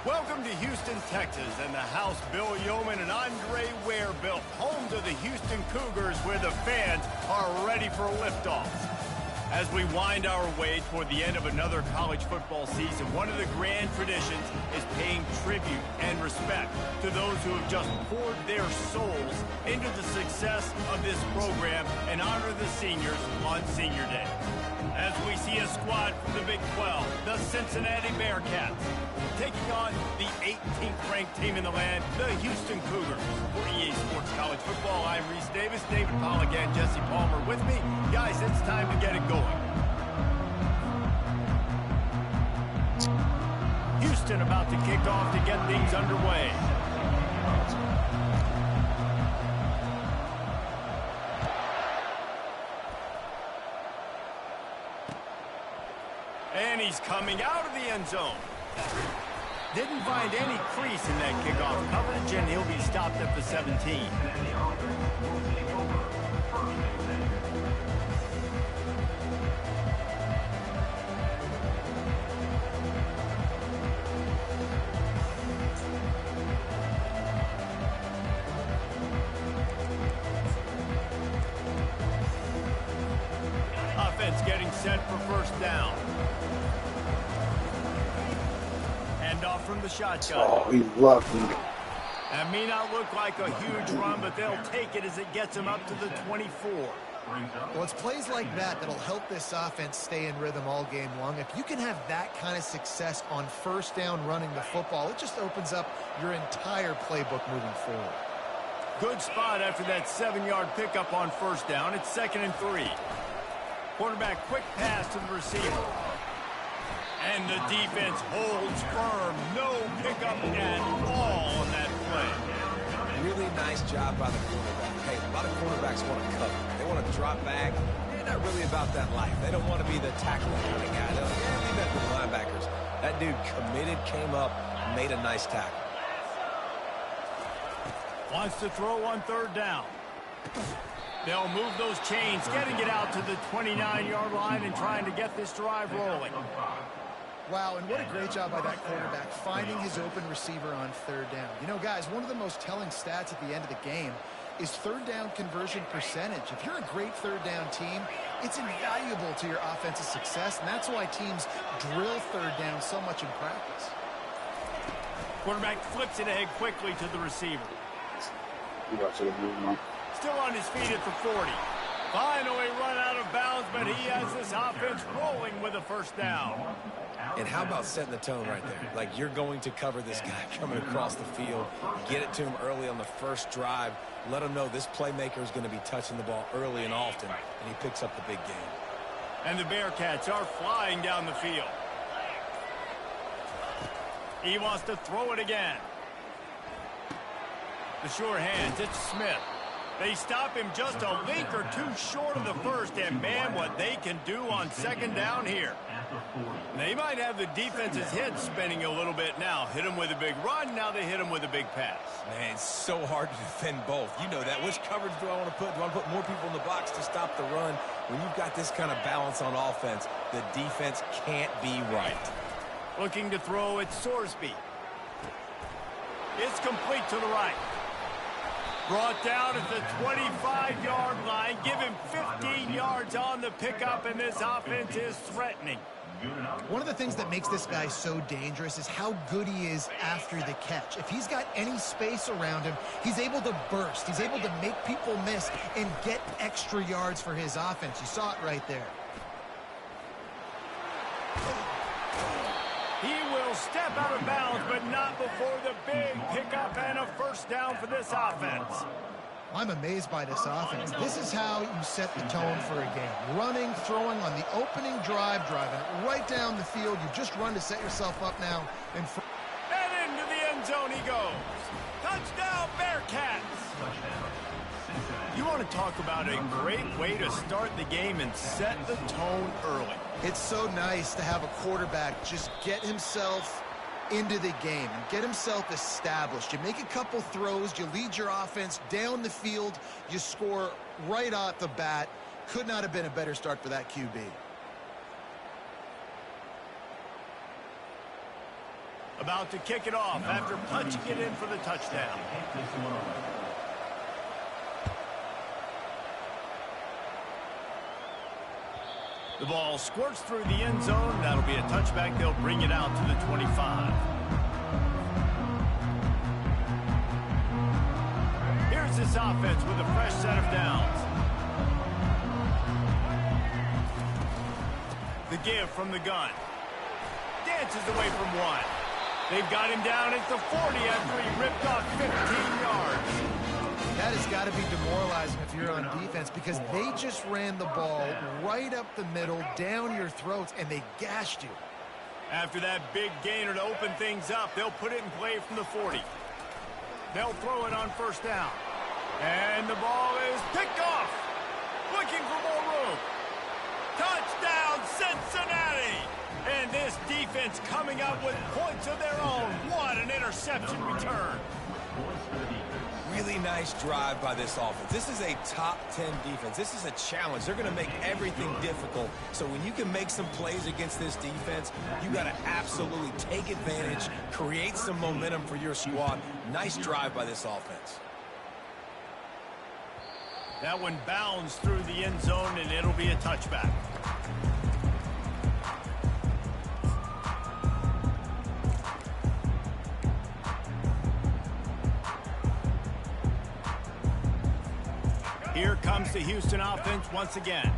Welcome to Houston, Texas, and the house Bill Yeoman and Andre Ware built, home to the Houston Cougars, where the fans are ready for liftoff. As we wind our way toward the end of another college football season, one of the grand traditions is paying tribute and respect to those who have just poured their souls into the success of this program and honor the seniors on Senior Day. As we see a squad from the Big 12, the Cincinnati Bearcats, taking on the 18th ranked team in the land, the Houston Cougars. For EA Sports College Football, I'm Reese Davis, David Pollack, and Jesse Palmer with me. Guys, it's time to get it going. Houston about to kick off to get things underway. And he's coming out of the end zone. Didn't find any crease in that kickoff coverage, and he'll be stopped at the 17. Offense getting set for first down. Off from the shotgun. Oh, he's lucky. That may not look like a huge run, but they'll take it as it gets them up to the 24. Well, it's plays like that that'll help this offense stay in rhythm all game long. If you can have that kind of success on first down running the football, it just opens up your entire playbook moving forward. Good spot after that 7-yard pickup on first down. It's 2nd and 3. Quarterback quick pass to the receiver. And the defense holds firm. No pickup at all on that play. Really nice job by the quarterback. Hey, a lot of quarterbacks want to cover. They want to drop back. They're not really about that life. They don't want to be the tackling kind of guy. They're like, yeah, leave that to the linebackers. That dude committed, came up, made a nice tackle. Wants to throw on third down. They'll move those chains, getting it out to the 29-yard line and trying to get this drive rolling. Wow, and what a great job by that quarterback, finding his open receiver on third down. You know, guys, one of the most telling stats at the end of the game is third down conversion percentage. If you're a great third down team, it's invaluable to your offensive success, and that's why teams drill third down so much in practice. Quarterback flips it ahead quickly to the receiver. Still on his feet at the 40. Finally run out of bounds, but he has this offense rolling with a first down. And how about setting the tone right there? Like, you're going to cover this guy coming across the field. Get it to him early on the first drive. Let him know this playmaker is going to be touching the ball early and often, and he picks up the big game. And the Bearcats are flying down the field. He wants to throw it again. The sure hands, it's Smith. They stop him just a link or two short of the first, and man, what they can do on second down here. They might have the defense's head spinning a little bit now. Hit him with a big run, now they hit him with a big pass. Man, it's so hard to defend both. You know that. Which coverage do I want to put? Do I want to put more people in the box to stop the run? When you've got this kind of balance on offense, the defense can't be right. Looking to throw, it's Sorsby. It's complete to the right. Brought down at the 25-yard line. Give him 15 yards on the pickup, and this offense is threatening. One of the things that makes this guy so dangerous is how good he is after the catch. If he's got any space around him, he's able to burst. He's able to make people miss and get extra yards for his offense. You saw it right there. He will step out of bounds, but not before the big pickup and a first down for this offense. I'm amazed by this offense. This is how you set the tone for a game. Running, throwing on the opening drive, driving it right down the field. You just run to set yourself up now. And into the end zone he goes. Touchdown, Bearcats! You want to talk about a great way to start the game and set the tone early. It's so nice to have a quarterback just get himself into the game and get himself established. You make a couple throws, you lead your offense down the field, you score right off the bat. Could not have been a better start for that QB. About to kick it off after punching it in for the touchdown. The ball squirts through the end zone. That'll be a touchback. They'll bring it out to the 25. Here's this offense with a fresh set of downs. The give from the gun. Dances away from one. They've got him down at the 40 after he ripped off 15 yards. That has got to be demoralizing if you're on defense because they just ran the ball right up the middle, down your throats, and they gashed you. After that big gainer to open things up, they'll put it in play from the 40. They'll throw it on first down. And the ball is picked off. Looking for more room. Touchdown, Cincinnati! And this defense coming up with points of their own. What an interception return. Really nice drive by this offense. This is a top 10 defense. This is a challenge. They're going to make everything difficult. So when you can make some plays against this defense, you got to absolutely take advantage, create some momentum for your squad. Nice drive by this offense. That one bounds through the end zone, and it'll be a touchback. Here comes the Houston offense once again.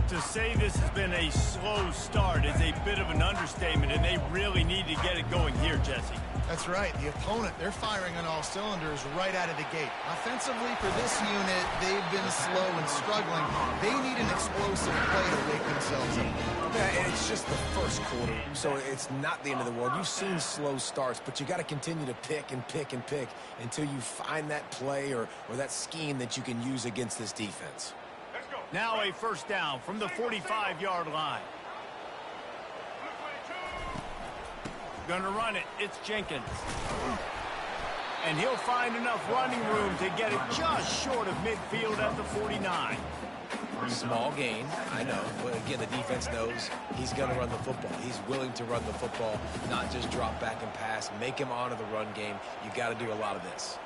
To say this has been a slow start is a bit of an understatement, and they really need to get it going here, Jesse. That's right. The opponent, they're firing on all cylinders right out of the gate. Offensively, for this unit, they've been slow and struggling. They need an explosive play to wake themselves up. Yeah, and it's just the first quarter, so it's not the end of the world. You've seen slow starts, but you got to continue to pick and pick and pick until you find that play or that scheme that you can use against this defense. Now a first down from the 45-yard line. Gonna run it. It's Jenkins. And he'll find enough running room to get it just short of midfield at the 49. Small gain, I know, but again, the defense knows he's going to run the football. He's willing to run the football, not just drop back and pass, make him honor the run game. You got to do a lot of this.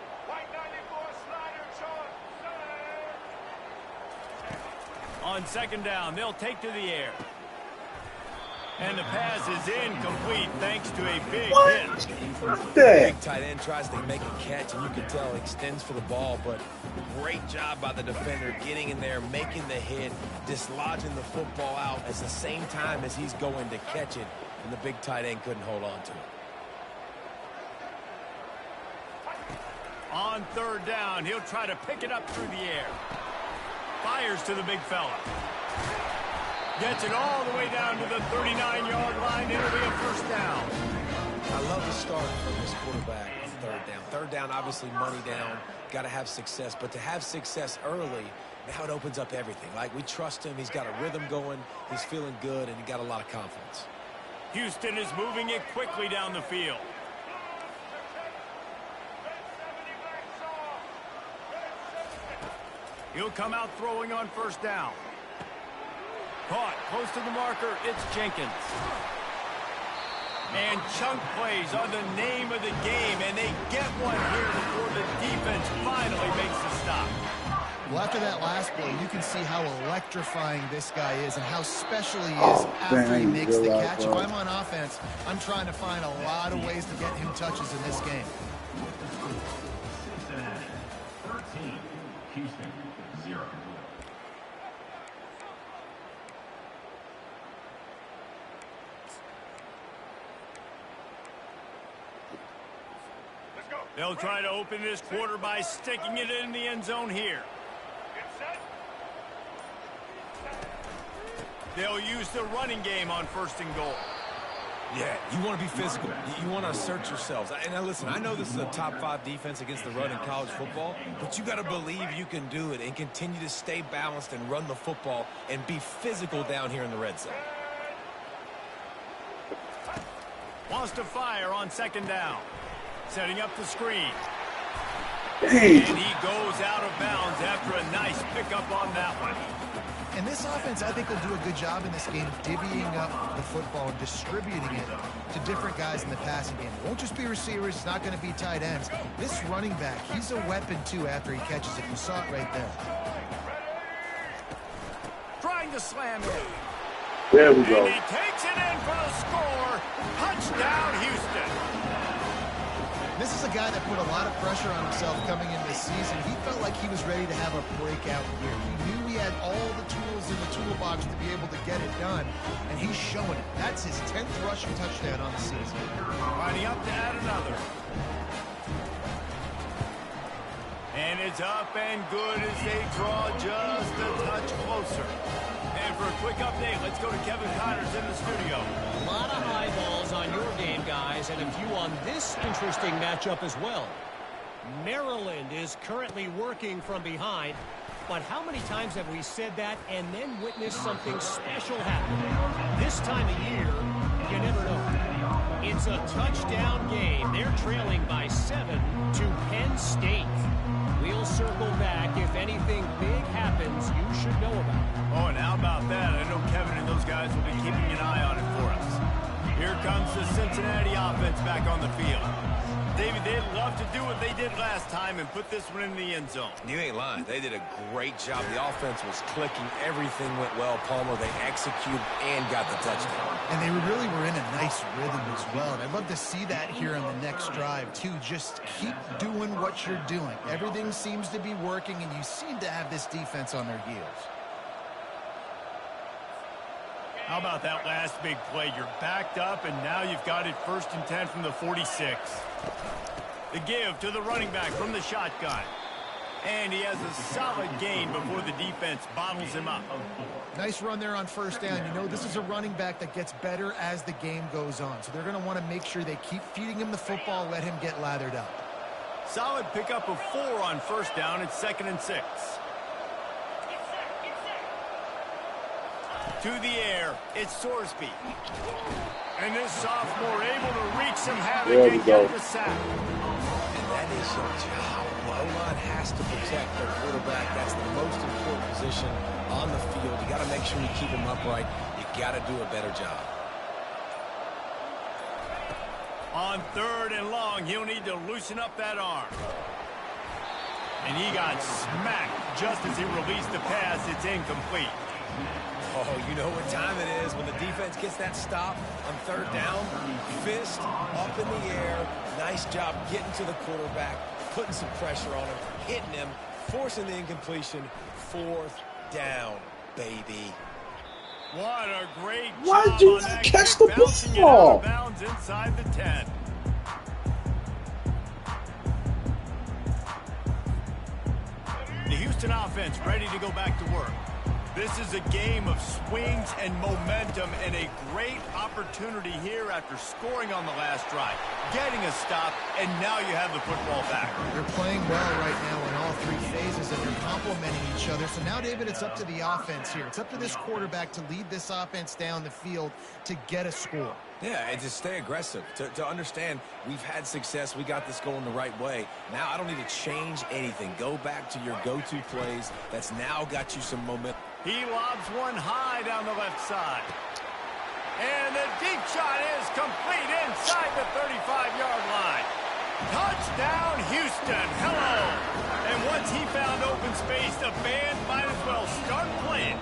On second down, they'll take to the air. And the pass is incomplete thanks to a big hit. Big tight end tries to make a catch, and you can tell extends for the ball, but great job by the defender getting in there, making the hit, dislodging the football out at the same time as he's going to catch it, and the big tight end couldn't hold on to it. On third down, he'll try to pick it up through the air. Fires to the big fella. Gets it all the way down to the 39-yard line. It'll be a first down. I love the start from this quarterback on third down. Third down, obviously money down. Got to have success. But to have success early, now it opens up everything. Like, we trust him. He's got a rhythm going. He's feeling good, and he got a lot of confidence. Houston is moving it quickly down the field. He'll come out throwing on first down. Caught close to the marker, it's Jenkins. And chunk plays are the name of the game, and they get one here before the defense finally makes the stop. Well, after that last play, you can see how electrifying this guy is and how special he is after he makes the catch. If I'm on offense, I'm trying to find a lot of ways to get him touches in this game. Cincinnati 13, Houston 0. They'll try to open this quarter by sticking it in the end zone here. They'll use the running game on first and goal. Yeah, you want to be physical. You want to assert yourselves. And now listen, I know this is a top 5 defense against the run in college football, but you got to believe you can do it and continue to stay balanced and run the football and be physical down here in the red zone. Wants to fire on second down. Setting up the screen. And he goes out of bounds after a nice pickup on that one. And this offense, I think, will do a good job in this game of divvying up the football and distributing it to different guys in the passing game. It won't just be receivers. It's not going to be tight ends. This running back, he's a weapon, too, after he catches it. You saw it right there. Trying to slam it. There we go. And he takes it in for the score. Touchdown, Houston. This is a guy that put a lot of pressure on himself coming into this season. He felt like he was ready to have a breakout year. He knew he had all the tools in the toolbox to be able to get it done, and he's showing it. That's his 10th rushing touchdown on the season. Lining up to add another. And it's up and good as they draw just a touch closer. And for a quick update, let's go to Kevin Connors in the studio. A lot of eyeballs on your game, guys, and a few on this interesting matchup as well. Maryland is currently working from behind, but how many times have we said that and then witnessed something special happen? This time of year, you never know. It's a touchdown game. They're trailing by 7 to Penn State. We'll circle back. If anything big happens, you should know about it. Oh, and how about that? I know Kevin and those guys will be keeping an eye on it for us. Here comes the Cincinnati offense back on the field. David, they'd love to do what they did last time and put this one in the end zone. You ain't lying. They did a great job. The offense was clicking. Everything went well, Palmer. They executed and got the touchdown. And they really were in a nice rhythm as well. And I'd love to see that here on the next drive, too. Just keep doing what you're doing. Everything seems to be working, and you seem to have this defense on their heels. How about that last big play? You're backed up, and now you've got it 1st and 10 from the 46. The give to the running back from the shotgun. And he has a solid gain before the defense bottles him up. Nice run there on 1st down. You know, this is a running back that gets better as the game goes on. So they're going to want to make sure they keep feeding him the football, let him get lathered up. Solid pickup of 4 on 1st down. It's 2nd and 6. To the air, it's Sorsby. And this sophomore able to wreak some havoc and get the sack. And that is your job. The O-line has to protect their quarterback. That's the most important position on the field. You got to make sure you keep him upright. You got to do a better job. On 3rd and long, he'll need to loosen up that arm. And he got smacked just as he released the pass. It's incomplete. Oh, you know what time it is when the defense gets that stop on 3rd down. Fist up in the air. Nice job getting to the quarterback, putting some pressure on him, hitting him, forcing the incompletion. 4th down, baby. What a great Why job did you on that catch kick, the bouncing it out football? of bounds inside the 10. The Houston offense ready to go back to work. This is a game of swings and momentum and a great opportunity here after scoring on the last drive, getting a stop, and now you have the football back. They're playing well right now in all 3 phases, and they're complementing each other. So now, David, it's up to the offense here. It's up to this quarterback to lead this offense down the field to get a score. Yeah, and to stay aggressive, to understand we've had success, we got this going the right way. Now I don't need to change anything. Go back to your go-to plays. That's now got you some momentum. He lobs one high down the left side. And the deep shot is complete inside the 35-yard line. Touchdown, Houston. Hello. And once he found open space, the band might as well start playing.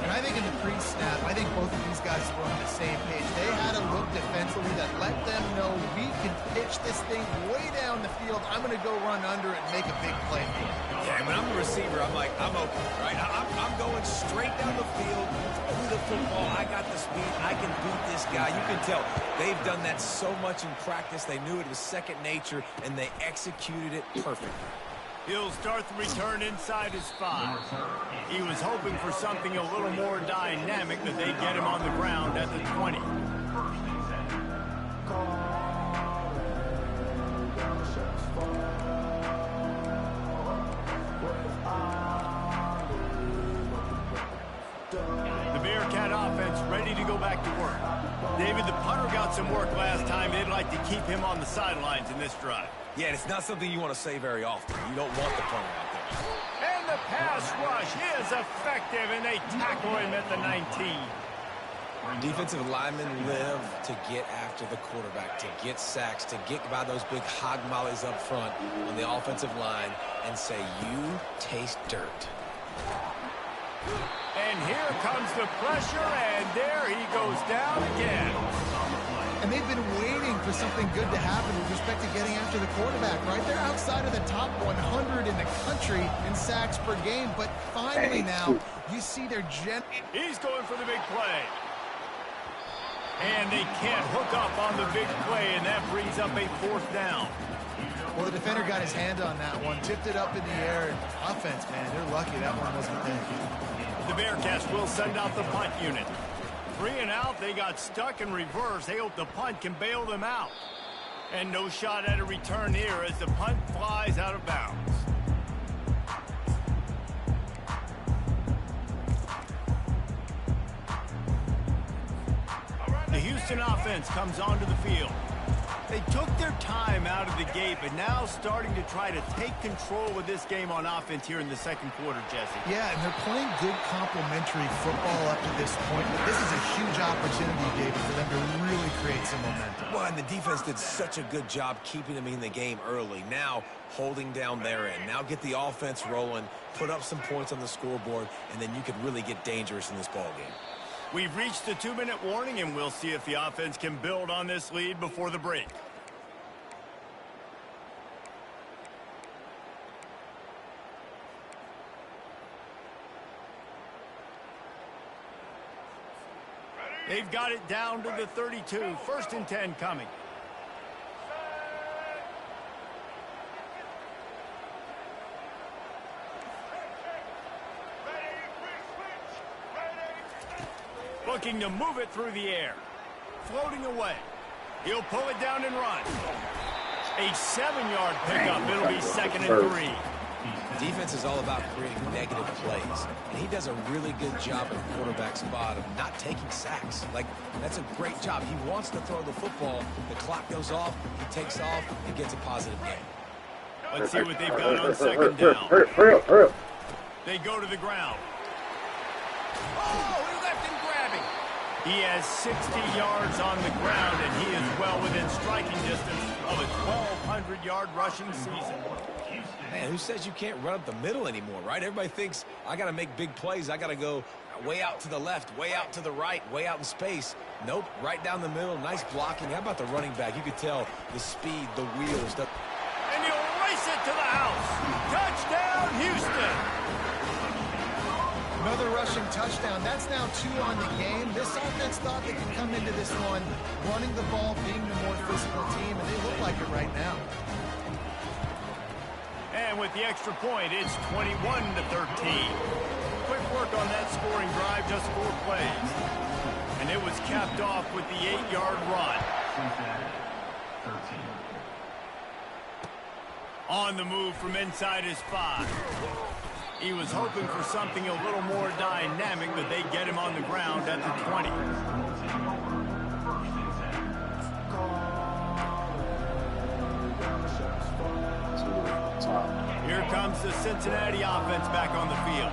And I think in the pre-snap, I think both of these guys were on the same page. They had a look defensively that let them know we can pitch this thing way down the field. I'm going to go run under it and make a big play. Yeah, when I'm the receiver, I'm like, I'm open, right? I'm going straight down the field, throw me the football. I got the speed. I can beat this guy. You can tell they've done that so much in practice. They knew it was second nature, and they executed it perfectly. He'll start the return inside his 5. He was hoping for something a little more dynamic, but they get him on the ground at the 20. The Bearcat offense ready to go back to work. David, the punter got some work last time. They'd like to keep him on the sidelines in this drive. Yeah, it's not something you want to say very often. You don't want the punter out there. And the pass rush is effective, and they tackle him at the 19. Defensive linemen live to get after the quarterback, to get sacks, to get by those big hog mollies up front on the offensive line and say, you taste dirt. And here comes the pressure, and there he goes down again. And they've been waiting for something good to happen with respect to getting after the quarterback, right? They're outside of the top 100 in the country in sacks per game, but finally now you see their He's going for the big play. And they can't hook up on the big play, and that brings up a 4th down. Well, the defender got his hand on that one, tipped it up in the air. And offense, man, they're lucky that one wasn't there. The Bearcats will send out the punt unit. 3 and out, they got stuck in reverse. They hope the punt can bail them out. And no shot at a return here as the punt flies out of bounds. The Houston offense comes onto the field. They took their time out of the gate, but now starting to try to take control of this game on offense here in the second quarter, Jesse. Yeah, and they're playing good complementary football up to this point. But this is a huge opportunity, David, for them to really create some momentum. Well, and the defense did such a good job keeping them in the game early. Now holding down their end. Now get the offense rolling, put up some points on the scoreboard, and then you can really get dangerous in this ball game. We've reached the 2-minute warning, and we'll see if the offense can build on this lead before the break. They've got it down to the 32. 1st and 10 coming. Looking to move it through the air. Floating away. He'll pull it down and run. A 7-yard pickup. It'll be 2nd and 3. Defense is all about creating negative plays, and he does a really good job at the quarterback spot of not taking sacks. Like, that's a great job. He wants to throw the football. The clock goes off, he takes off, and gets a positive game. Let's see what they've got on 2nd down. They go to the ground. Oh, he left him grabbing. He has 60 yards on the ground, and he is well within striking distance of a 1,200-yard rushing season. Man, who says you can't run up the middle anymore, right? Everybody thinks, I got to make big plays. I got to go way out to the left, way out to the right, way out in space. Nope, right down the middle. Nice blocking. How about the running back? You could tell the speed, the wheels. And he'll race it to the house. Touchdown, Houston. Another rushing touchdown. That's now 2 on the game. This offense thought they could come into this one running the ball, being the more physical team, and they look like it right now. And with the extra point, it's 21-13. Quick work on that scoring drive, just 4 plays. And it was capped off with the 8-yard run. On the move from inside his 5. He was hoping for something a little more dynamic, but they get him on the ground at the 20. Here comes the Cincinnati offense back on the field.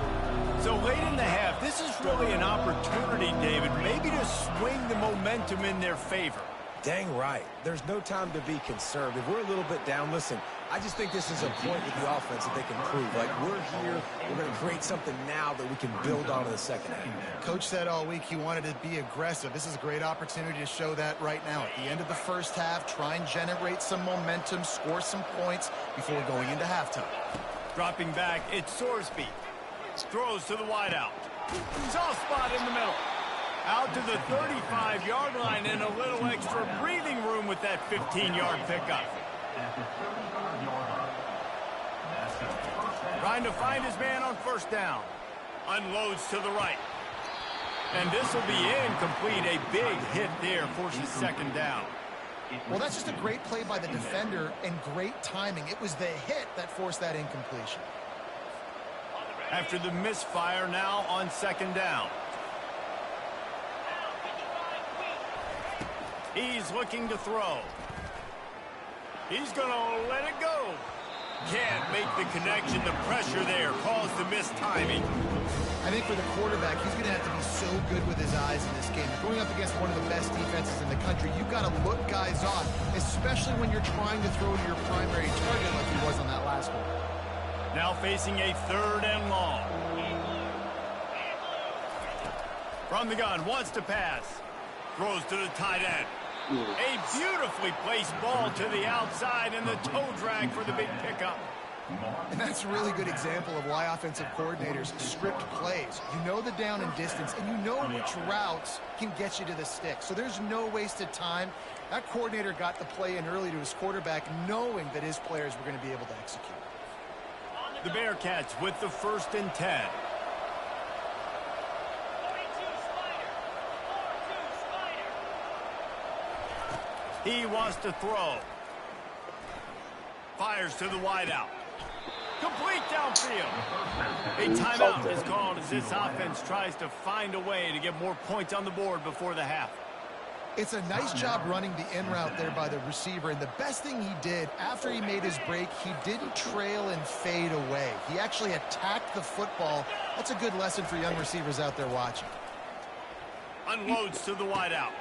So late in the half, this is really an opportunity, David, maybe to swing the momentum in their favor. Dang right. There's no time to be conservative. We're a little bit down. Listen, I just think this is a point with the offense that they can prove. Like, we're here, we're going to create something now that we can build on in the second half. Coach said all week he wanted to be aggressive. This is a great opportunity to show that right now. At the end of the first half, try and generate some momentum, score some points before going into halftime. Dropping back, it's Sorsby. Throws to the wideout. Soft spot in the middle. Out to the 35-yard line and a little extra breathing room with that 15-yard pickup. Trying to find his man on 1st down. Unloads to the right. And this will be incomplete. A big hit there forces 2nd down. Well, that's just a great play by the defender and great timing. It was the hit that forced that incompletion. After the misfire, now on 2nd down. He's looking to throw. He's going to let it go. Can't make the connection. The pressure there caused the missed timing. I think for the quarterback, he's going to have to be so good with his eyes in this game. Going up against one of the best defenses in the country, you've got to look guys off, especially when you're trying to throw to your primary target like he was on that last one. Now facing a 3rd and long. From the gun, wants to pass. Throws to the tight end. A beautifully placed ball to the outside and the toe drag for the big pickup. And that's a really good example of why offensive coordinators script plays. You know the down and distance, and you know which routes can get you to the stick. So there's no wasted time. That coordinator got the play in early to his quarterback, knowing that his players were going to be able to execute. The Bearcats with the 1st and 10. He wants to throw. Fires to the wideout. Complete downfield. A timeout is called as this offense tries to find a way to get more points on the board before the half. It's a nice job running the in route there by the receiver, and the best thing he did after he made his break, he didn't trail and fade away. He actually attacked the football. That's a good lesson for young receivers out there watching. Unloads to the wideout.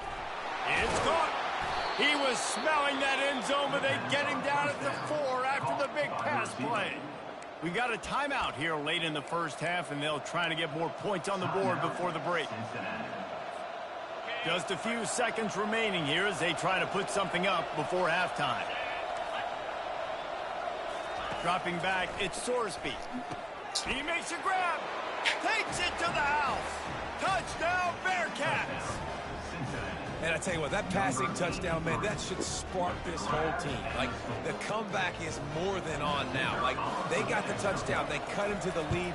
It's caught. He was smelling that end zone, but they get him down at the 4 after the big pass play. We got a timeout here late in the first half, and they'll try to get more points on the board before the break. Just a few seconds remaining here as they try to put something up before halftime. Dropping back, it's Sorsby. He makes a grab. Takes it to the house. Touchdown, Bearcats. And I tell you what, that passing touchdown, man, that should spark this whole team. Like, the comeback is more than on now. Like, they got the touchdown. They cut into the lead.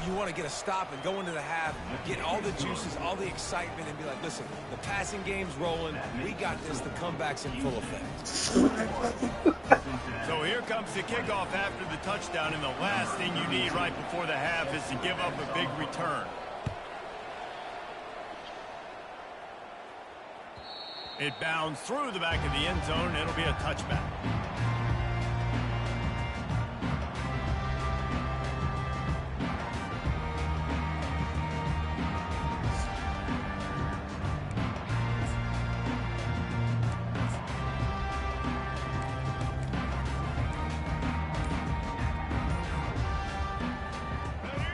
You want to get a stop and go into the half, get all the juices, all the excitement, and be like, listen, the passing game's rolling. We got this. The comeback's in full effect. So here comes the kickoff after the touchdown, and the last thing you need right before the half is to give up a big return. It bounds through the back of the end zone, and it'll be a touchback.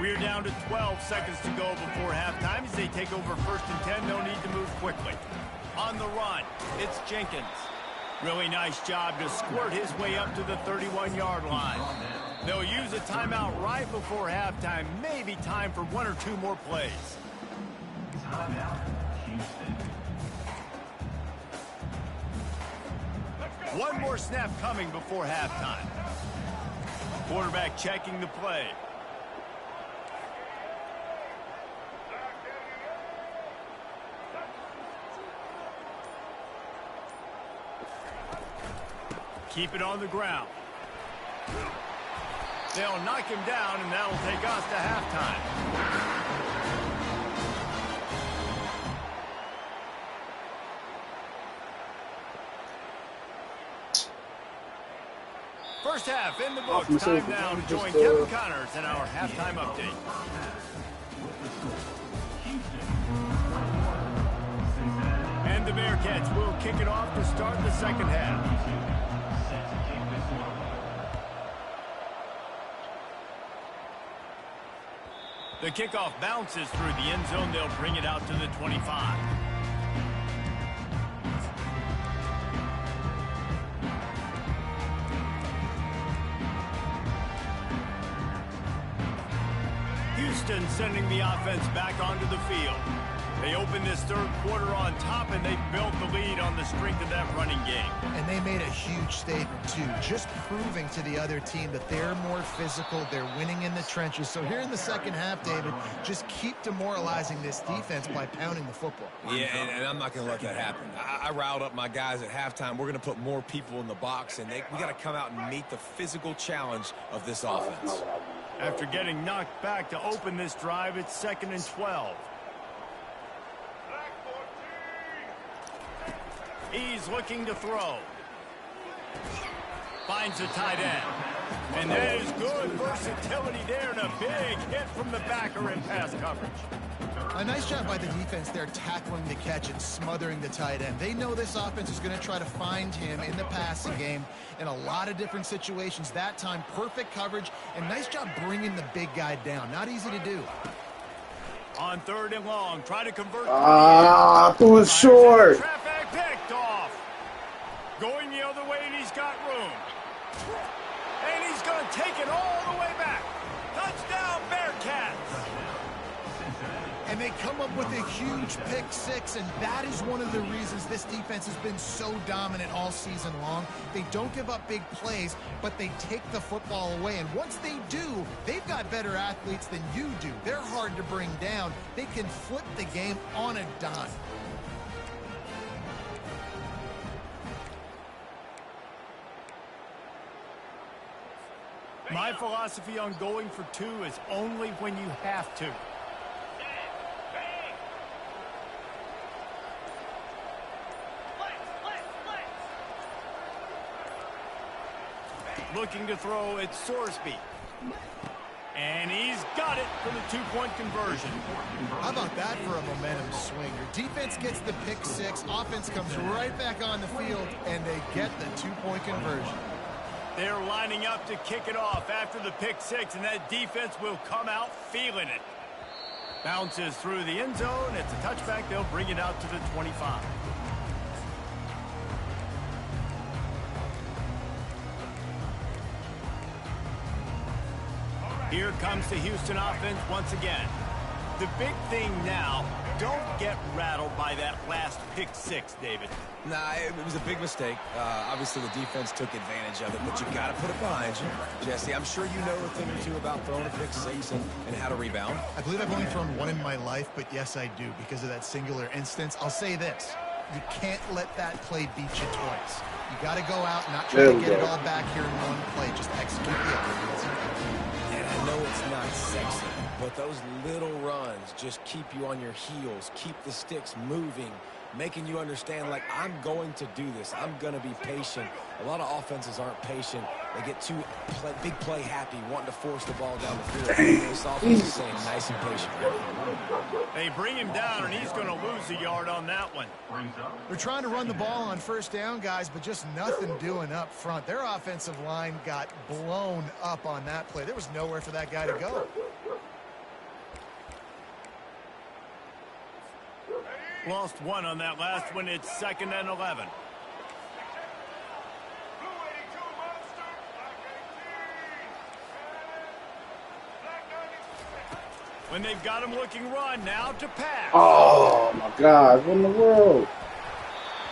We are down to 12 seconds to go before halftime as they take over 1st and 10. No need to move quickly. On the run, it's Jenkins. Really nice job to squirt his way up to the 31-yard line. They'll use a timeout right before halftime. Maybe time for 1 or 2 more plays. Timeout, Houston. One more snap coming before halftime. Quarterback checking the play. Keep it on the ground. They'll knock him down, and that'll take us to halftime. First half in the books. Time now to join Kevin Connors in our halftime update. And the Bearcats will kick it off to start the second half. The kickoff bounces through the end zone. They'll bring it out to the 25. Houston sending the offense back onto the field. They open this third quarter on top, and they built the lead on the strength of that running game. And they made a huge statement, too, just proving to the other team that they're more physical, they're winning in the trenches. So here in the second half, David, just keep demoralizing this defense by pounding the football. Yeah, and I'm not going to let that happen. I riled up my guys at halftime. We're going to put more people in the box, and we got to come out and meet the physical challenge of this offense. After getting knocked back to open this drive, it's 2nd and 12. He's looking to throw. Finds the tight end. And that is good versatility there, and a big hit from the backer in pass coverage. A nice job by the defense there, tackling the catch and smothering the tight end. They know this offense is going to try to find him in the passing game in a lot of different situations. That time, perfect coverage, and nice job bringing the big guy down. Not easy to do. On 3rd and long, try to convert. Threw it short. Traffic picked off. Going the other way, and he's got room. And he's going to take it all the way back. Touchdown, Bearcats. And they come up with a huge pick six, and that is one of the reasons this defense has been so dominant all season long. They don't give up big plays, but they take the football away. And once they do, they've got better athletes than you do. They're hard to bring down. They can flip the game on a dime. My philosophy on going for 2 is only when you have to. Looking to throw, it's Sorsby. And he's got it for the 2-point conversion. How about that for a momentum swing? Your defense gets the pick six, offense comes right back on the field, and they get the 2-point conversion. They're lining up to kick it off after the pick six, and that defense will come out feeling it. Bounces through the end zone. It's a touchback. They'll bring it out to the 25. Here comes the Houston offense once again. The big thing now, don't get rattled by that last pick six, David. Nah, it was a big mistake. Obviously, the defense took advantage of it, but you got to put it behind you. Jesse, I'm sure you know a thing or two about throwing a pick six and how to rebound. I believe I've only thrown one in my life, but yes, I do, because of that singular instance. I'll say this. You can't let that play beat you twice. You got to go out and not try to get it all back here in one play. Just execute the offense. And I know it's not sexy, but those little runs just keep you on your heels, keep the sticks moving, making you understand, like, I'm going to do this. I'm going to be patient. A lot of offenses aren't patient. They get too big play happy, wanting to force the ball down the field. This offense is saying nice and patient. They bring him down, and he's going to lose a yard on that one. They're trying to run the ball on 1st down, guys, but just nothing doing up front. Their offensive line got blown up on that play. There was nowhere for that guy to go. Lost one on that last one. It's 2nd and 11. When they've got him looking run, now to pass. Oh, my God. What in the world?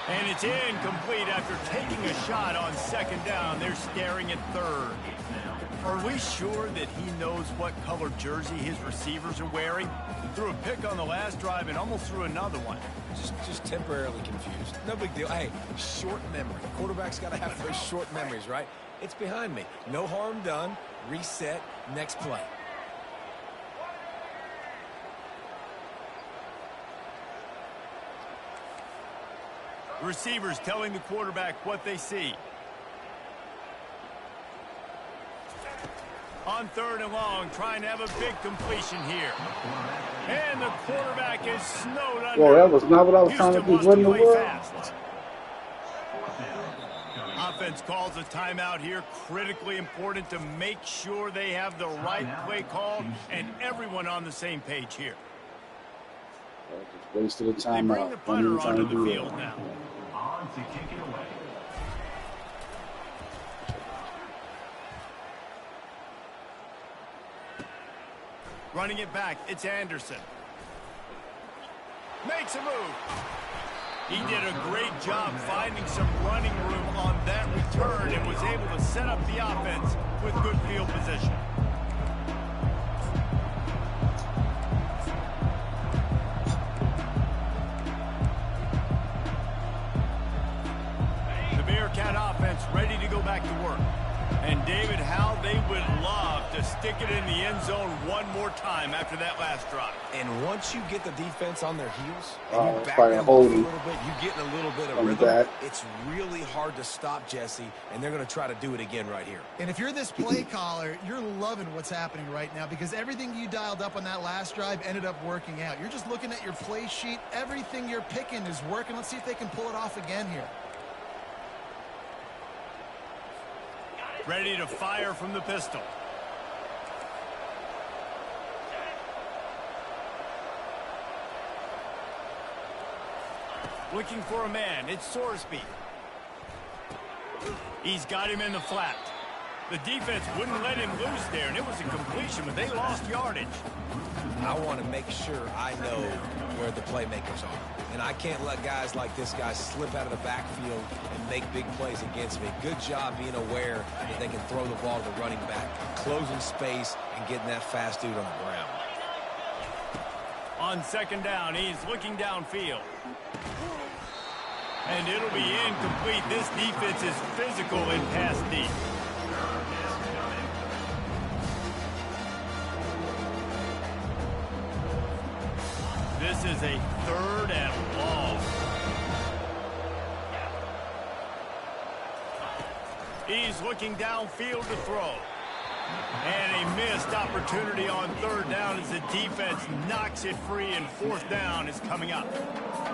And it's incomplete after taking a shot on 2nd down. They're staring at 3rd. Are we sure that he knows what color jersey his receivers are wearing? Threw a pick on the last drive and almost threw another one. Just temporarily confused. No big deal. Hey, short memory. Quarterback's got to have those short memories, right? It's behind me. No harm done. Reset. Next play. Receivers telling the quarterback what they see. On 3rd and long, trying to have a big completion here. And the quarterback is snowed under. Well, that was not what I was trying to do. What in the world? Offense calls a timeout here. Critically important to make sure they have the right play call and everyone on the same page here. Just wasted a They timeout. bring the punter onto the field now. On to kick it away. Running it back, it's Anderson. Makes a move. He did a great job finding some running room on that return and was able to set up the offense with good field position. The Bearcat offense ready to go back to work. And David, how they would love to stick it in the end zone one more time after that last drive. And once you get the defense on their heels, Oh, and you it's back probably them a off a holding. little bit, you get in a little bit of Coming rhythm. back. It's really hard to stop, Jesse, and they're going to try to do it again right here. And if you're this play caller, you're loving what's happening right now because everything you dialed up on that last drive ended up working out. You're just looking at your play sheet. Everything you're picking is working. Let's see if they can pull it off again here. Ready to fire from the pistol. Looking for a man. It's Sorsby. He's got him in the flat. The defense wouldn't let him loose there, and it was a completion, but they lost yardage. I want to make sure I know where the playmakers are. And I can't let guys like this guy slip out of the backfield and make big plays against me. Good job being aware that they can throw the ball to the running back, closing space, and getting that fast dude on the ground. On second down, he's looking downfield. And it'll be incomplete. This defense is physical in pass deep. This is a 3rd and long. He's looking downfield to throw. And a missed opportunity on 3rd down as the defense knocks it free, and 4th down is coming up.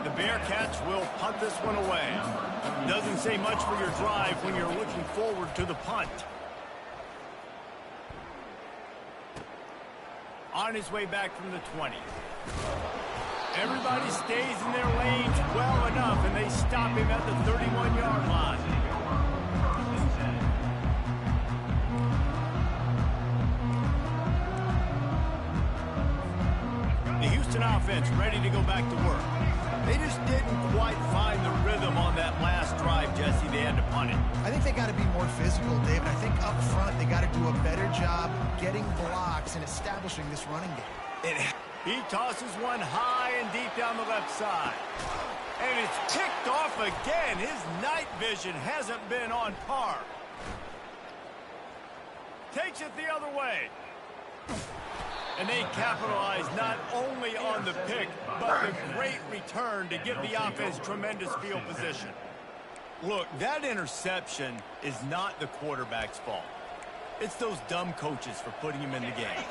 The Bearcats will punt this one away. Doesn't say much for your drive when you're looking forward to the punt. On his way back from the 20. Everybody stays in their lanes well enough, and they stop him at the 31-yard line. The Houston offense ready to go back to work. They just didn't quite find the rhythm on that last drive, Jesse. They had to punt it. I think they got to be more physical, David. I think up front they got to do a better job getting blocks and establishing this running game. He tosses one high and deep down the left side. And it's picked off again. His night vision hasn't been on par. Takes it the other way. And they capitalize not only on the pick, but the great return to give the offense tremendous field position. Look, that interception is not the quarterback's fault. It's those dumb coaches for putting him in the game.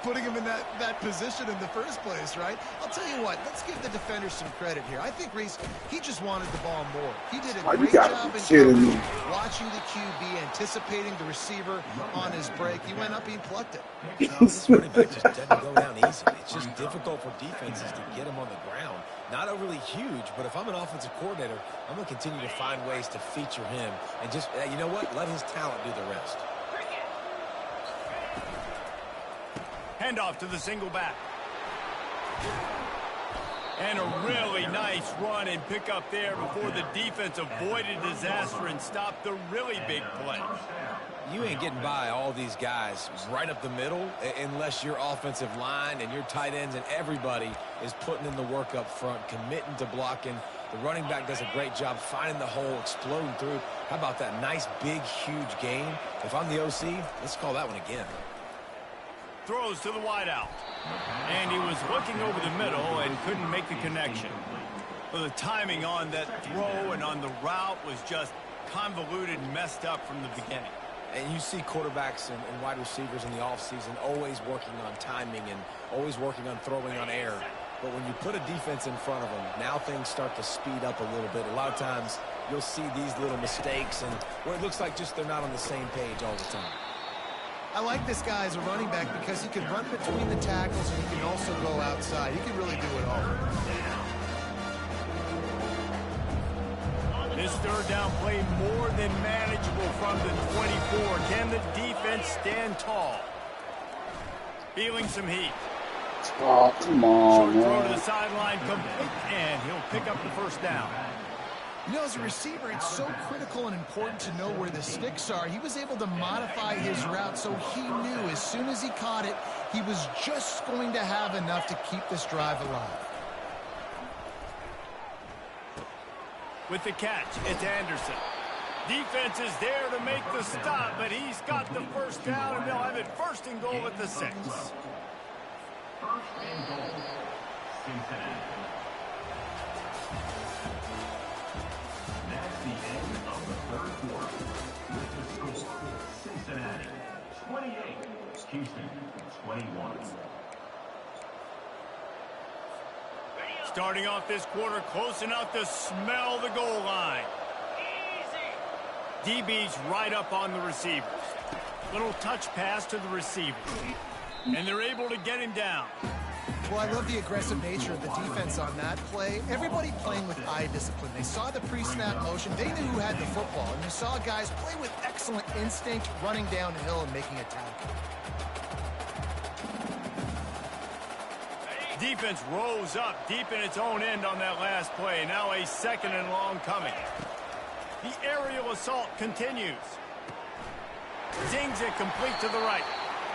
Putting him in that position in the first place, right? I'll tell you what, let's give the defenders some credit here. I think Reese, he just wanted the ball more. He did a great job in coverage, watching the QB, anticipating the receiver on his break. He went up, he plucked it. This running back just doesn't go down easily. It's just difficult for defenses to get him on the ground. Not overly huge, but if I'm an offensive coordinator, I'm going to continue to find ways to feature him and just, you know what, let his talent do the rest. Handoff to the single back. And a really nice run and pick up there before the defense avoided disaster and stopped the really big play. You ain't getting by all these guys right up the middle unless your offensive line and your tight ends and everybody is putting in the work up front, committing to blocking. The running back does a great job finding the hole, exploding through. How about that nice, big, huge gain? If I'm the OC, let's call that one again. Throws to the wideout. And he was looking over the middle and couldn't make the connection. Well, the timing on that throw and on the route was just convoluted and messed up from the beginning. And you see quarterbacks and wide receivers in the offseason always working on timing and always working on throwing on air. But when you put a defense in front of them, now things start to speed up a little bit. A lot of times you'll see these little mistakes and where it looks like just they're not on the same page all the time. I like this guy as a running back because he can run between the tackles and he can also go outside. He can really do it all. This 3rd down play more than manageable from the 24. Can the defense stand tall? Feeling some heat. Oh, come on, Short throw to man. the sideline, complete, and he'll pick up the 1st down. You know, as a receiver, it's so critical and important to know where the sticks are. He was able to modify his route so he knew as soon as he caught it, he was just going to have enough to keep this drive alive. With the catch, it's Anderson. Defense is there to make the stop, but he's got the 1st down, and they'll have it 1st and goal at the 6. 1st and goal, Cincinnati. That's the end of the 3rd quarter. With the score, Cincinnati 28, Houston 21. Starting off this quarter close enough to smell the goal line. DB's right up on the receivers. Little touch pass to the receivers. And they're able to get him down. Well, I love the aggressive nature of the defense on that play. Everybody playing with eye discipline. They saw the pre-snap motion. They knew who had the football. And you saw guys play with excellent instinct, running downhill and making a tackle. Defense rose up deep in its own end on that last play. Now a 2nd and long coming. The aerial assault continues. Zings it complete to the right.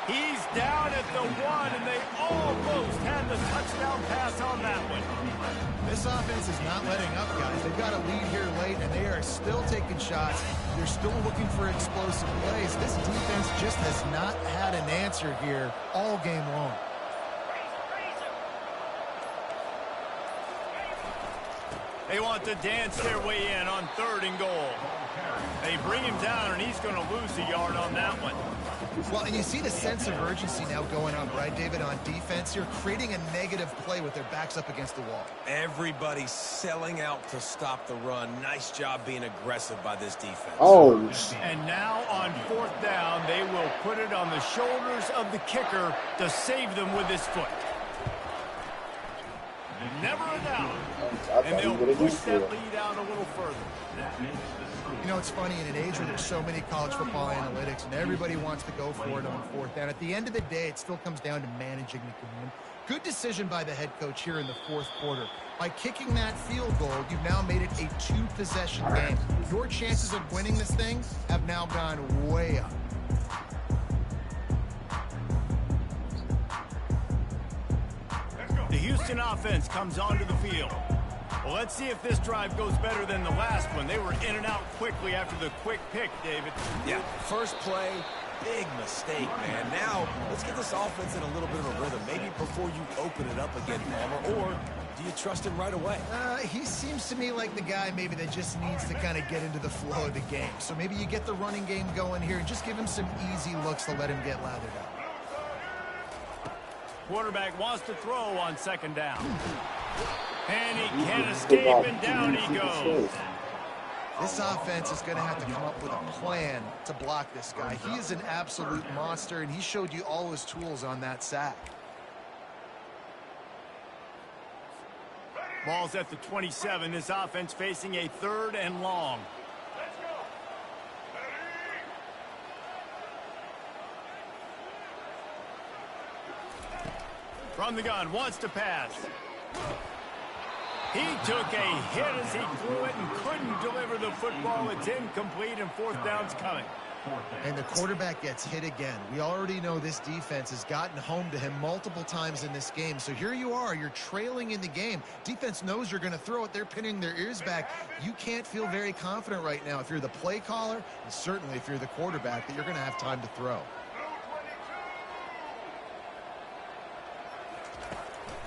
He's down at the 1, and they almost had the touchdown pass on that one. This offense is not letting up, guys. They've got a lead here late, and they are still taking shots. They're still looking for explosive plays. This defense just has not had an answer here all game long. They want to dance their way in on 3rd and goal. They bring him down, and he's going to lose a yard on that one. Well, and you see the sense of urgency now going on, right, David, on defense. You're creating a negative play with their backs up against the wall. Everybody's selling out to stop the run. Nice job being aggressive by this defense. Oh, And now on 4th down, they will put it on the shoulders of the kicker to save them with his foot. Never a down. And they'll push that lead out a little further. You know, it's funny, in an age where there's so many college football analytics and everybody wants to go for it on 4th down, at the end of the day, it still comes down to managing the game. Good decision by the head coach here in the 4th quarter. By kicking that field goal, you've now made it a 2-possession game. Your chances of winning this thing have now gone way up. The Houston offense comes onto the field. Well, let's see if this drive goes better than the last one. They were in and out quickly after the quick pick, David. Yeah, first play, big mistake, man. Now, let's get this offense in a little bit of a rhythm. Maybe before you open it up again, Palmer, or do you trust him right away? He seems to me like the guy maybe that just needs to kind of get into the flow of the game. So maybe you get the running game going here and just give him some easy looks to let him get lathered up. Quarterback wants to throw on 2nd down. And he can't escape, and down he goes. This offense is going to have to come up with a plan to block this guy. He is an absolute monster, and he showed you all his tools on that sack. Ball's at the 27. This offense facing a 3rd and long. From the gun, wants to pass. He took a hit as he threw it and couldn't deliver the football. It's incomplete, and 4th down's coming. And the quarterback gets hit again. We already know this defense has gotten home to him multiple times in this game. So here you are. You're trailing in the game. Defense knows you're going to throw it. They're pinning their ears back. You can't feel very confident right now if you're the play caller, and certainly if you're the quarterback, that you're going to have time to throw.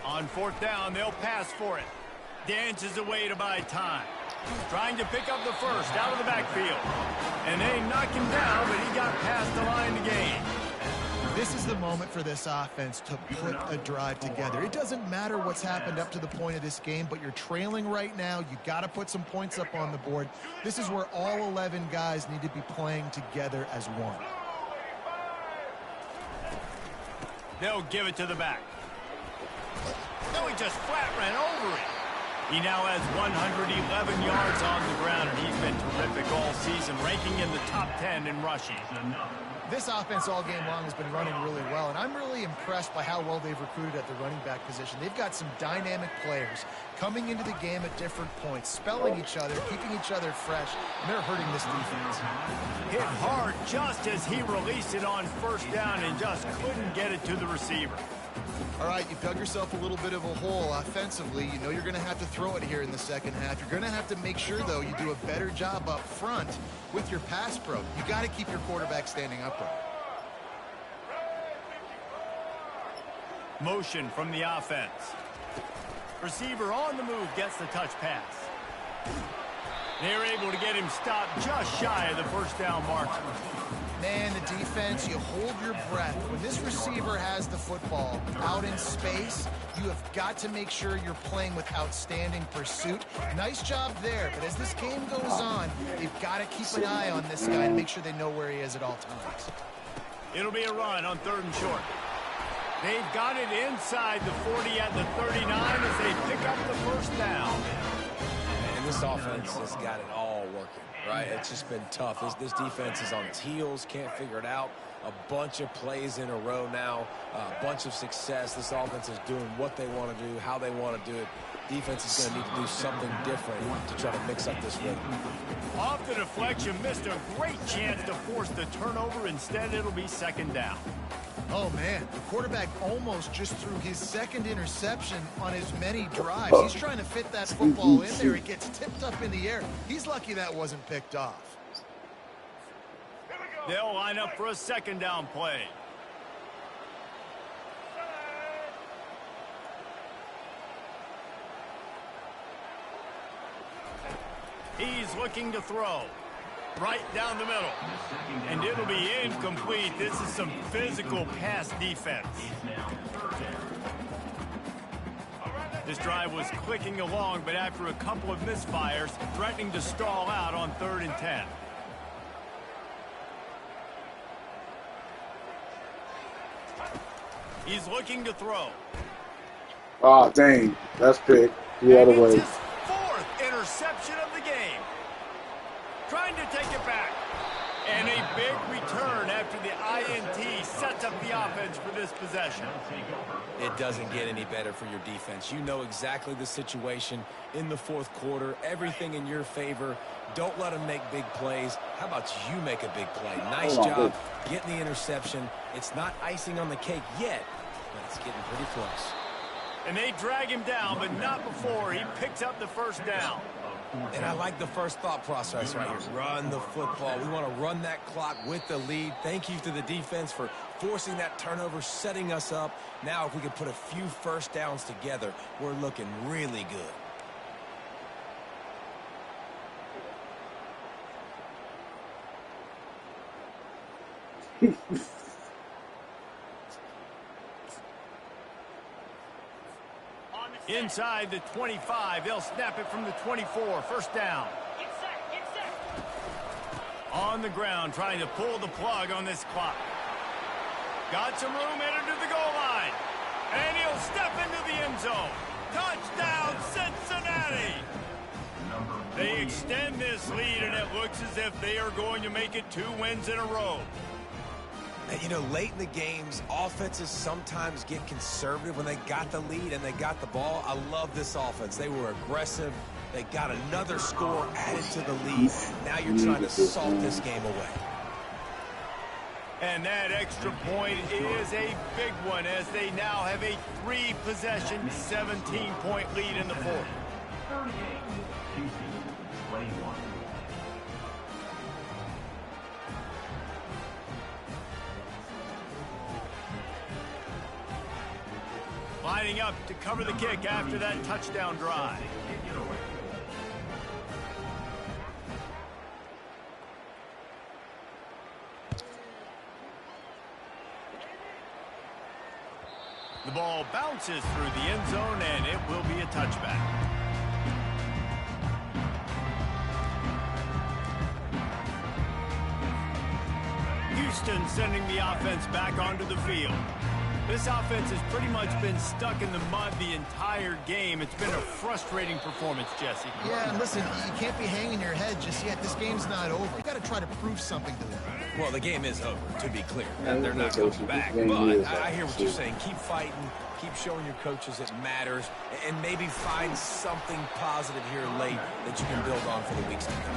On 4th down, they'll pass for it. Dances away to buy time. Trying to pick up the first out of the backfield. And they knock him down, but he got past the line to gain. This is the moment for this offense to put a drive together. It doesn't matter what's happened up to the point of this game, but you're trailing right now. You got to put some points up on the board. This is where all 11 guys need to be playing together as one. They'll give it to the back. No, he just flat ran over it. He now has 111 yards on the ground, and he's been terrific all season, ranking in the top 10 in rushing. This offense all game long has been running really well, and I'm really impressed by how well they've recruited at the running back position. They've got some dynamic players coming into the game at different points, spelling each other, keeping each other fresh, and they're hurting this defense. Hit hard just as he released it on 1st down and just couldn't get it to the receiver. All right, you've dug yourself a little bit of a hole offensively. You know you're going to have to throw it here in the second half. You're going to have to make sure, though, you do a better job up front with your pass pro. You got to keep your quarterback standing upright. Motion from the offense. Receiver on the move gets the touch pass. They're able to get him stopped just shy of the first down marker. Man, the defense, you hold your breath. When this receiver has the football out in space, you have got to make sure you're playing with outstanding pursuit. Nice job there, but as this game goes on, they've got to keep an eye on this guy to make sure they know where he is at all times. It'll be a run on 3rd and short. They've got it inside the 40 at the 39 as they pick up the first down. And this offense has got it all working, right? It's just been tough. This defense is on its heels, can't figure it out. A bunch of plays in a row now, a bunch of success. This offense is doing what they want to do, how they want to do it. Defense is going to need to do something different to try to mix up this rhythm. Off the deflection, missed a great chance to force the turnover. Instead, it'll be 2nd down. Oh, man, the quarterback almost just threw his 2nd interception on as many drives. He's trying to fit that football in there. It gets tipped up in the air. He's lucky that wasn't picked off. They'll line up for a 2nd down play. He's looking to throw. Right down the middle. And it'll be incomplete. This is some physical pass defense. This drive was clicking along, but after a couple of misfires, threatening to stall out on 3rd and 10. He's looking to throw. Ah, dang. That's big. The other way. It's his 4th interception of the game. Trying to take it back. And a big return after the INT sets up the offense for this possession. It doesn't get any better for your defense. You know exactly the situation in the 4th quarter. Everything in your favor. Don't let them make big plays. How about you make a big play? Nice job getting the interception. It's not icing on the cake yet, but it's getting pretty close. And they drag him down, but not before he picks up the first down. And I like the first thought process right here. Run the football. We want to run that clock with the lead. Thank you to the defense for forcing that turnover, setting us up. Now if we could put a few first downs together, we're looking really good. Inside the 25, they'll snap it from the 24. First down. Get set. On the ground, trying to pull the plug on this clock. Got some room headed to the goal line. And he'll step into the end zone. Touchdown, Cincinnati! They extend this lead, and it looks as if they are going to make it 2 wins in a row. And, you know, late in the games, offenses sometimes get conservative when they got the lead and they got the ball. I love this offense. They were aggressive. They got another score added to the lead. Now you're trying to salt this game away. And that extra point is a big one as they now have a 3-possession, 17-point lead in the 4th. 38, Houston, 21. Lining up to cover the kick after that touchdown drive. The ball bounces through the end zone, and it will be a touchback. Houston sending the offense back onto the field. This offense has pretty much been stuck in the mud the entire game. It's been a frustrating performance, Jesse. Yeah, and listen, you can't be hanging your head just yet. This game's not over. You got to try to prove something to them. Well, the game is over, to be clear. They're not coming back. But I hear what you're saying. Keep fighting. Keep showing your coaches it matters. And maybe find something positive here late that you can build on for the weeks to come.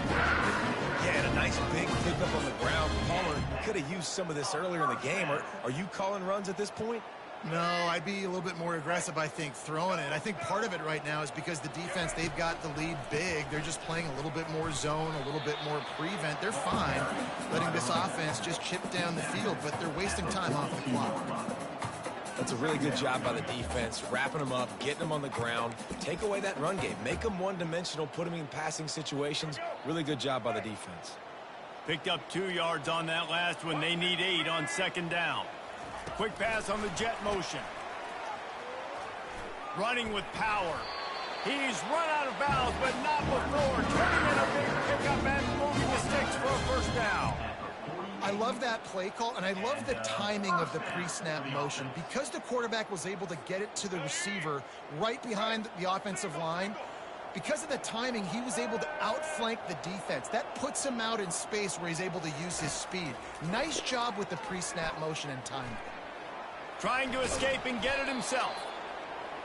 Yeah, and a nice big pickup on the ground. Palmer could have used some of this earlier in the game. Are you calling runs at this point? No, I'd be a little bit more aggressive, I think, throwing it. I think part of it right now is because the defense, they've got the lead big. They're just playing a little bit more zone, a little bit more prevent. They're fine letting this offense just chip down the field, but they're wasting time off the clock. That's a really good job by the defense, wrapping them up, getting them on the ground. Take away that run game. Make them one-dimensional, put them in passing situations. Really good job by the defense. Picked up 2 yards on that last one. They need 8 on second down. Quick pass on the jet motion. Running with power. He's run out of bounds, but not before. Turning in a big pickup and moving the sticks for a first down. I love that play call, and I love the timing of the pre-snap motion. Because the quarterback was able to get it to the receiver right behind the offensive line, because of the timing, he was able to outflank the defense. That puts him out in space where he's able to use his speed. Nice job with the pre-snap motion and timing. Trying to escape and get it himself.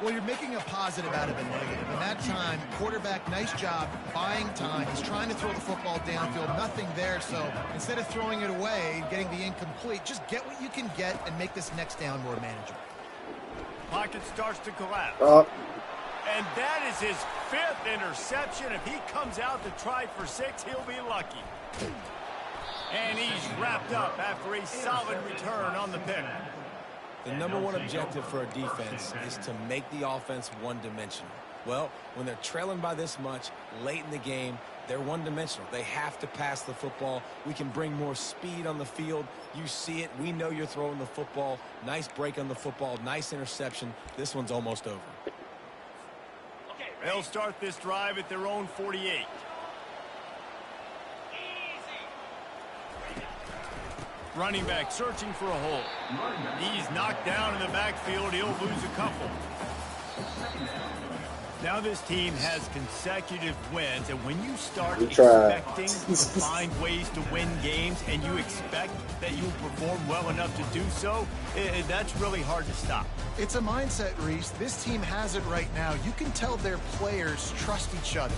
Well, you're making a positive out of a negative. And that time, quarterback, nice job, buying time. He's trying to throw the football downfield, nothing there. So instead of throwing it away, getting the incomplete, just get what you can get and make this next down more manageable. Pocket starts to collapse. And that is his 5th interception. If he comes out to try for 6, he'll be lucky. And he's wrapped up after a solid return on the pick. The number one objective for a defense is to make the offense one-dimensional. Well, when they're trailing by this much late in the game, they're one-dimensional. They have to pass the football. We can bring more speed on the field. You see it. We know you're throwing the football. Nice break on the football. Nice interception. This one's almost over. They'll start this drive at their own 48. Running back searching for a hole. He's knocked down in the backfield. He'll lose a couple. Now this team has consecutive wins, and when you start expecting to find ways to win games and you expect that you'll perform well enough to do so, that's really hard to stop. It's a mindset, Reese. This team has it right now. You can tell their players trust each other.